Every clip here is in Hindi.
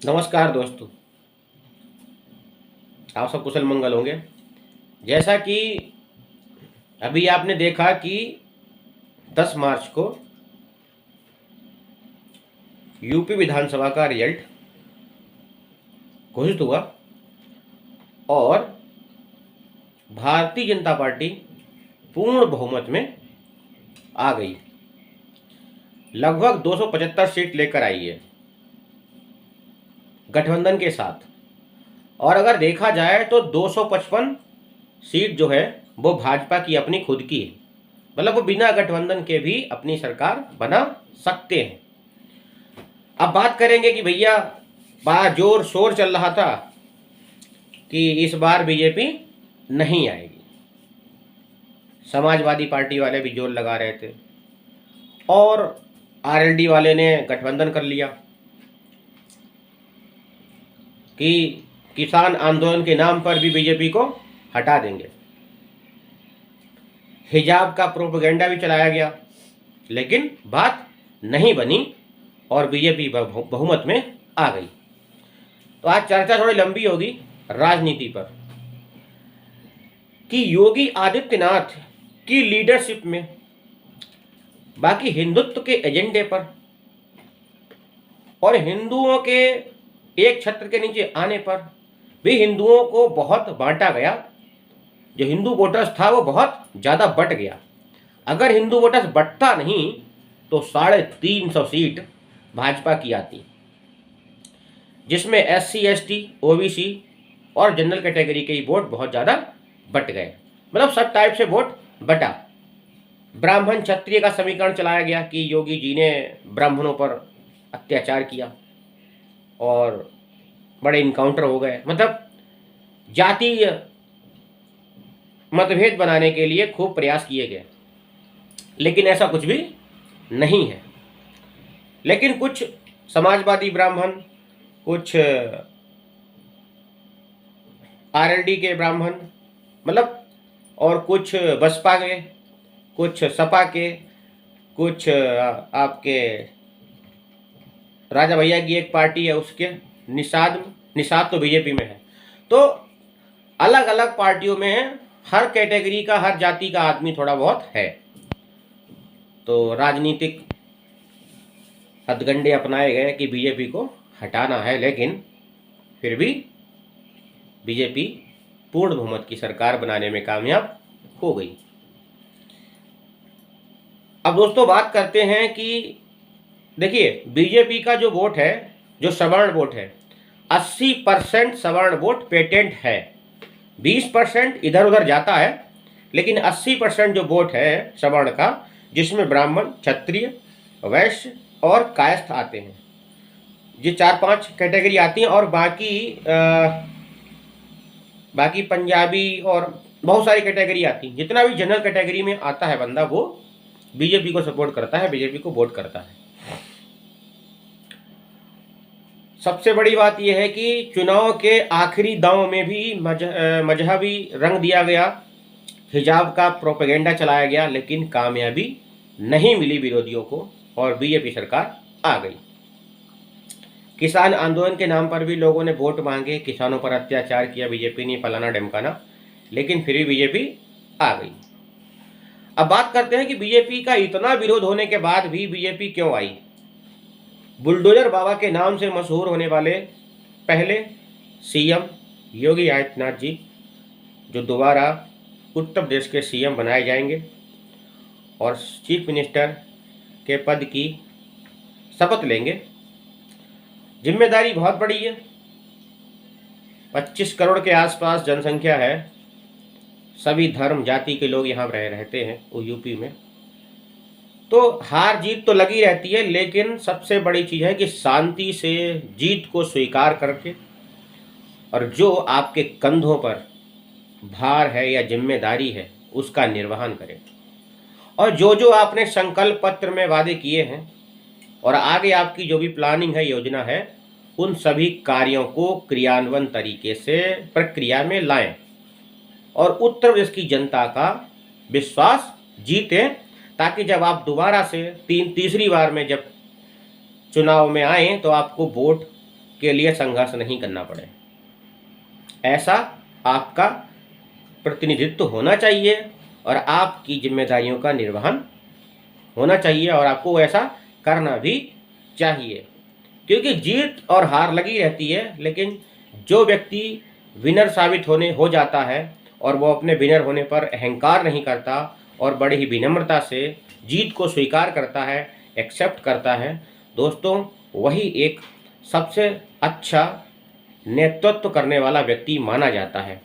नमस्कार दोस्तों। आप सब कुशल मंगल होंगे। जैसा कि अभी आपने देखा कि 10 मार्च को यूपी विधानसभा का रिजल्ट घोषित हुआ और भारतीय जनता पार्टी पूर्ण बहुमत में आ गई। लगभग 275 सीट लेकर आई है गठबंधन के साथ। और अगर देखा जाए तो 255 सीट जो है वो भाजपा की अपनी खुद की है। मतलब वो बिना गठबंधन के भी अपनी सरकार बना सकते हैं। अब बात करेंगे कि भैया बड़ा जोर शोर चल रहा था कि इस बार बीजेपी नहीं आएगी। समाजवादी पार्टी वाले भी जोर लगा रहे थे और आरएलडी वाले ने गठबंधन कर लिया कि किसान आंदोलन के नाम पर भी बीजेपी को हटा देंगे। हिजाब का प्रोपेगेंडा भी चलाया गया, लेकिन बात नहीं बनी और बीजेपी बहुमत में आ गई। तो आज चर्चा थोड़ी लंबी होगी राजनीति पर कि योगी आदित्यनाथ की लीडरशिप में, बाकी हिंदुत्व के एजेंडे पर और हिंदुओं के एक छत्र के नीचे आने पर भी हिंदुओं को बहुत बांटा गया। जो हिंदू वोटर्स था वो बहुत ज़्यादा बट गया। अगर हिंदू वोटर्स बटता नहीं तो 350 सीट भाजपा की आती, जिसमें SC ST OBC और जनरल कैटेगरी के ही वोट बहुत ज़्यादा बट गए। मतलब सब टाइप से वोट बटा। ब्राह्मण क्षत्रिय का समीकरण चलाया गया कि योगी जी ने ब्राह्मणों पर अत्याचार किया और बड़े इनकाउंटर हो गए। मतलब जातीय मतभेद बनाने के लिए खूब प्रयास किए गए, लेकिन ऐसा कुछ भी नहीं है। लेकिन कुछ समाजवादी ब्राह्मण, कुछ आरएलडी के ब्राह्मण, मतलब और कुछ बसपा के, कुछ सपा के, कुछ आपके राजा भैया की एक पार्टी है उसके निषाद तो बीजेपी में है। तो अलग अलग पार्टियों में हर कैटेगरी का, हर जाति का आदमी थोड़ा बहुत है। तो राजनीतिक हथगंडे अपनाए गए कि बीजेपी को हटाना है, लेकिन फिर भी बीजेपी पूर्ण बहुमत की सरकार बनाने में कामयाब हो गई। अब दोस्तों बात करते हैं कि देखिए बीजेपी का जो वोट है, जो सवर्ण वोट है, 80% सवर्ण वोट पेटेंट है। 20% इधर उधर जाता है, लेकिन 80% जो वोट है सवर्ण का, जिसमें ब्राह्मण, क्षत्रिय, वैश्य और कायस्थ आते हैं। ये 4-5 कैटेगरी आती हैं और बाकी पंजाबी और बहुत सारी कैटेगरी आती हैं। जितना भी जनरल कैटेगरी में आता है बंदा वो बीजेपी को सपोर्ट करता है, बीजेपी को वोट करता है। सबसे बड़ी बात यह है कि चुनाव के आखिरी दांव में भी मजहबी रंग दिया गया, हिजाब का प्रोपेगेंडा चलाया गया, लेकिन कामयाबी नहीं मिली विरोधियों को और बीजेपी सरकार आ गई। किसान आंदोलन के नाम पर भी लोगों ने वोट मांगे, किसानों पर अत्याचार किया बीजेपी ने, फलाना ढमकाना, लेकिन फिर भी बीजेपी आ गई। अब बात करते हैं कि बीजेपी का इतना विरोध होने के बाद भी बीजेपी क्यों आई। बुलडोजर बाबा के नाम से मशहूर होने वाले पहले CM योगी आदित्यनाथ जी, जो दोबारा उत्तर प्रदेश के CM बनाए जाएंगे और चीफ मिनिस्टर के पद की शपथ लेंगे। जिम्मेदारी बहुत बड़ी है। 25 करोड़ के आसपास जनसंख्या है, सभी धर्म जाति के लोग यहाँ रहते हैं वो यूपी में। तो हार जीत तो लगी रहती है, लेकिन सबसे बड़ी चीज़ है कि शांति से जीत को स्वीकार करके और जो आपके कंधों पर भार है या जिम्मेदारी है उसका निर्वहन करें, और जो आपने संकल्प पत्र में वादे किए हैं और आगे आपकी जो भी प्लानिंग है, योजना है, उन सभी कार्यों को क्रियान्वयन तरीके से प्रक्रिया में लाएं और उत्तर प्रदेश की जनता का विश्वास जीतें, ताकि जब आप दोबारा से तीसरी बार में जब चुनाव में आएँ तो आपको वोट के लिए संघर्ष नहीं करना पड़े। ऐसा आपका प्रतिनिधित्व होना चाहिए और आपकी जिम्मेदारियों का निर्वहन होना चाहिए और आपको ऐसा करना भी चाहिए, क्योंकि जीत और हार लगी रहती है, लेकिन जो व्यक्ति विनर साबित हो जाता है और वो अपने विनर होने पर अहंकार नहीं करता और बड़ी ही विनम्रता से जीत को स्वीकार करता है, एक्सेप्ट करता है, दोस्तों वही एक सबसे अच्छा नेतृत्व करने वाला व्यक्ति माना जाता है,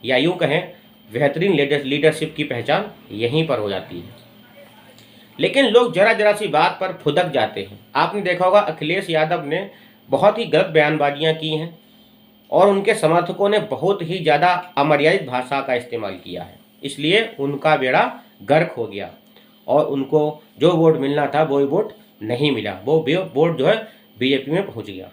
या यूँ कहें बेहतरीन लीडरशिप की पहचान यहीं पर हो जाती है। लेकिन लोग जरा जरा सी बात पर फुदक जाते हैं। आपने देखा होगा अखिलेश यादव ने बहुत ही गलत बयानबाजियां की हैं और उनके समर्थकों ने बहुत ही ज़्यादा अमर्यादित भाषा का इस्तेमाल किया है, इसलिए उनका बेड़ा गर्क हो गया और उनको जो वोट मिलना था वो वोट नहीं मिला, वो वोट जो है बीजेपी में पहुंच गया।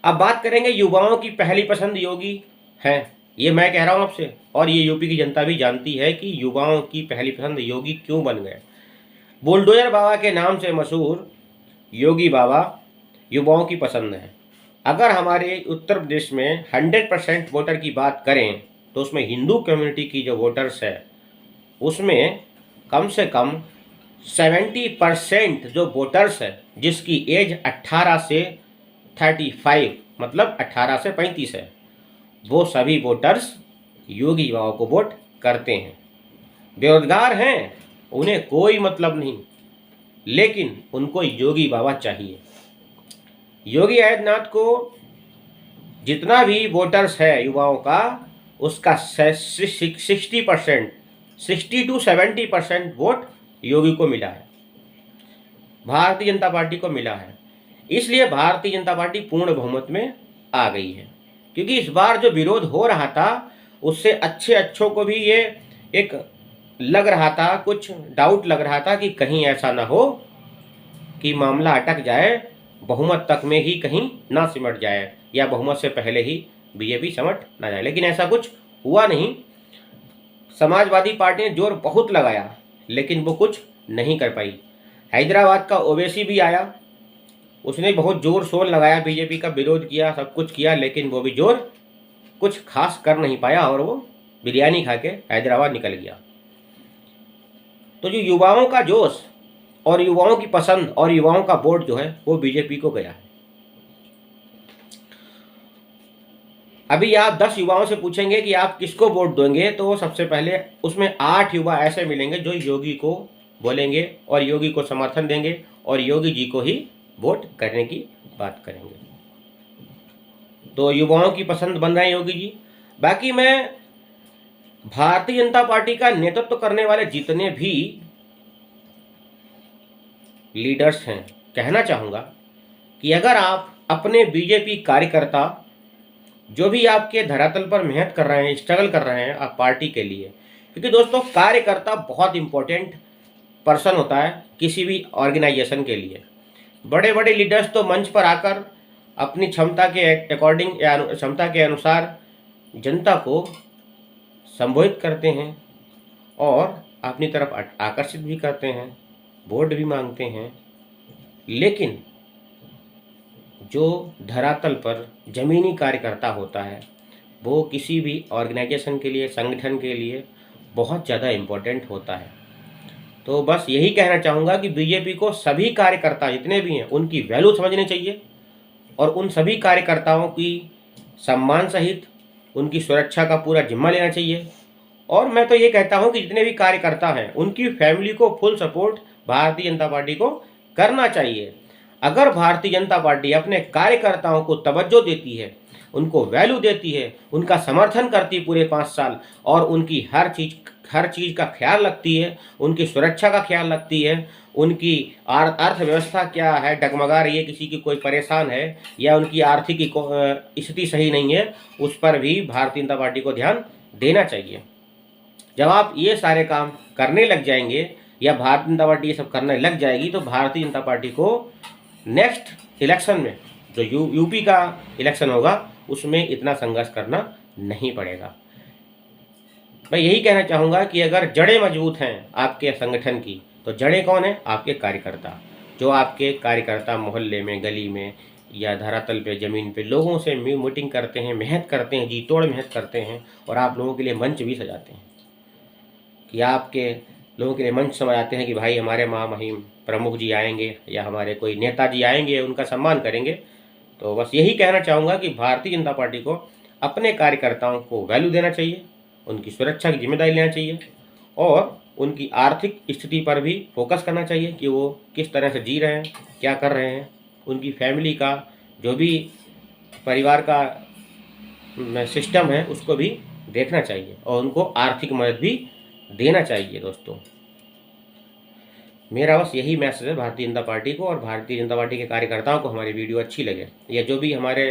अब बात करेंगे युवाओं की पहली पसंद योगी है, ये मैं कह रहा हूँ आपसे, और ये यूपी की जनता भी जानती है कि युवाओं की पहली पसंद योगी क्यों बन गए। बुलडोजर बाबा के नाम से मशहूर योगी बाबा युवाओं की पसंद है। अगर हमारे उत्तर प्रदेश में 100% वोटर की बात करें तो उसमें हिंदू कम्युनिटी की जो वोटर्स है उसमें कम से कम 70% जो वोटर्स है जिसकी एज 18 से 35 मतलब 18 से 35 है, वो सभी वोटर्स योगी बाबा को वोट करते हैं। बेरोजगार हैं, उन्हें कोई मतलब नहीं, लेकिन उनको योगी बाबा चाहिए। योगी आदित्यनाथ को जितना भी वोटर्स है युवाओं का, उसका 60% 60 to 70% वोट योगी को मिला है, भारतीय जनता पार्टी को मिला है। इसलिए भारतीय जनता पार्टी पूर्ण बहुमत में आ गई है, क्योंकि इस बार जो विरोध हो रहा था उससे अच्छों को भी ये एक लग रहा था, कुछ डाउट लग रहा था कि कहीं ऐसा ना हो कि मामला अटक जाए, बहुमत तक में ही कहीं ना सिमट जाए या बहुमत से पहले ही बीजेपी सिमट ना जाए, लेकिन ऐसा कुछ हुआ नहीं। समाजवादी पार्टी ने जोर बहुत लगाया लेकिन वो कुछ नहीं कर पाई। हैदराबाद का ओवैसी भी आया, उसने बहुत जोर शोर लगाया, बीजेपी का विरोध किया, सब कुछ किया, लेकिन वो भी जोर कुछ खास कर नहीं पाया और वो बिरयानी खा के हैदराबाद निकल गया। तो जो युवाओं का जोश और युवाओं की पसंद और युवाओं का वोट जो है वो बीजेपी को गया है। अभी आप 10 युवाओं से पूछेंगे कि आप किसको वोट देंगे, तो सबसे पहले उसमें 8 युवा ऐसे मिलेंगे जो योगी को बोलेंगे और योगी को समर्थन देंगे और योगी जी को ही वोट करने की बात करेंगे। तो युवाओं की पसंद बन रहे हैं योगी जी। बाकी मैं भारतीय जनता पार्टी का नेतृत्व करने वाले जितने भी लीडर्स हैं, कहना चाहूँगा कि अगर आप अपने बीजेपी कार्यकर्ता जो भी आपके धरातल पर मेहनत कर रहे हैं, स्ट्रगल कर रहे हैं आप पार्टी के लिए, क्योंकि दोस्तों कार्यकर्ता बहुत इंपॉर्टेंट पर्सन होता है किसी भी ऑर्गेनाइजेशन के लिए। बड़े बड़े लीडर्स तो मंच पर आकर अपनी क्षमता के अकॉर्डिंग या क्षमता के अनुसार जनता को संबोधित करते हैं और अपनी तरफ आकर्षित भी करते हैं, वोट भी मांगते हैं, लेकिन जो धरातल पर ज़मीनी कार्यकर्ता होता है वो किसी भी ऑर्गेनाइजेशन के लिए, संगठन के लिए बहुत ज़्यादा इम्पोर्टेंट होता है। तो बस यही कहना चाहूँगा कि बीजेपी को सभी कार्यकर्ता जितने भी हैं उनकी वैल्यू समझनी चाहिए और उन सभी कार्यकर्ताओं की सम्मान सहित उनकी सुरक्षा का पूरा जिम्मा लेना चाहिए। और मैं तो ये कहता हूँ कि जितने भी कार्यकर्ता हैं उनकी फैमिली को full support Bharatiya Janata party को करना चाहिए। अगर भारतीय जनता पार्टी अपने कार्यकर्ताओं को तवज्जो देती है, उनको वैल्यू देती है, उनका समर्थन करती है पूरे 5 साल और उनकी हर चीज़ का ख्याल रखती है, उनकी सुरक्षा का ख्याल रखती है, उनकी अर्थव्यवस्था क्या है, डगमगा रही है, किसी की कोई परेशान है या उनकी आर्थिक स्थिति सही नहीं है, उस पर भी भारतीय जनता पार्टी को ध्यान देना चाहिए। जब आप ये सारे काम करने लग जाएंगे या भारतीय जनता पार्टी ये सब करने लग जाएगी तो भारतीय जनता पार्टी को नेक्स्ट इलेक्शन में जो यूपी का इलेक्शन होगा उसमें इतना संघर्ष करना नहीं पड़ेगा। मैं यही कहना चाहूँगा कि अगर जड़ें मजबूत हैं आपके संगठन की, तो जड़ें कौन है? आपके कार्यकर्ता। जो आपके कार्यकर्ता मोहल्ले में, गली में या धरातल पे ज़मीन पे लोगों से मीटिंग करते हैं, मेहनत करते हैं, जी तोड़ मेहनत करते हैं और आप लोगों के लिए मंच भी सजाते हैं कि आपके लोगों के लिए मंच सजाते हैं कि भाई हमारे महामहिम प्रमुख जी आएंगे या हमारे कोई नेताजी आएंगे, उनका सम्मान करेंगे। तो बस यही कहना चाहूँगा कि भारतीय जनता पार्टी को अपने कार्यकर्ताओं को वैल्यू देना चाहिए, उनकी सुरक्षा की जिम्मेदारी लेना चाहिए और उनकी आर्थिक स्थिति पर भी फोकस करना चाहिए कि वो किस तरह से जी रहे हैं, क्या कर रहे हैं। उनकी फैमिली का जो भी परिवार का सिस्टम है उसको भी देखना चाहिए और उनको आर्थिक मदद भी देना चाहिए। दोस्तों, मेरा बस यही मैसेज है भारतीय जनता पार्टी को और भारतीय जनता पार्टी के कार्यकर्ताओं को हमारी वीडियो अच्छी लगे या जो भी हमारे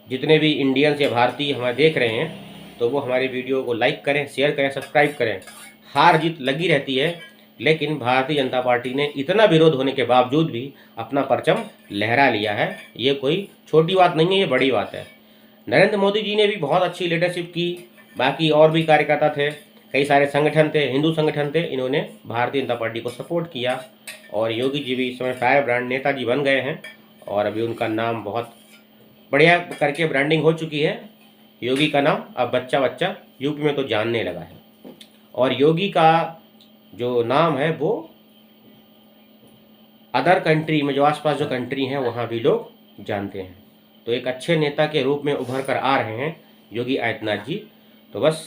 जितने भी इंडियंस या भारतीय हमारे देख रहे हैं तो वो हमारी वीडियो को लाइक करें, शेयर करें, सब्सक्राइब करें। हार जीत लगी रहती है, लेकिन भारतीय जनता पार्टी ने इतना विरोध होने के बावजूद भी अपना परचम लहरा लिया है। ये कोई छोटी बात नहीं है, ये बड़ी बात है। नरेंद्र मोदी जी ने भी बहुत अच्छी लीडरशिप की, बाकी और भी कार्यकर्ता थे, कई सारे संगठन थे, हिंदू संगठन थे, इन्होंने भारतीय जनता पार्टी को सपोर्ट किया और योगी जी भी इस समय फायर ब्रांड नेताजी बन गए हैं और अभी उनका नाम बहुत बढ़िया करके ब्रांडिंग हो चुकी है। योगी का नाम अब बच्चा बच्चा यूपी में तो जानने लगा है और योगी का जो नाम है वो अदर कंट्री में, जो आसपास जो कंट्री हैं वहाँ भी लोग जानते हैं। तो एक अच्छे नेता के रूप में उभर कर आ रहे हैं योगी आदित्यनाथ जी। तो बस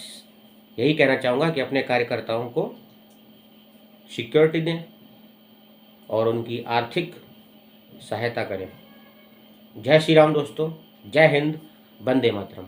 यही कहना चाहूँगा कि अपने कार्यकर्ताओं को सिक्योरिटी दें और उनकी आर्थिक सहायता करें। जय श्री राम दोस्तों, जय हिंद, वंदे मातरम।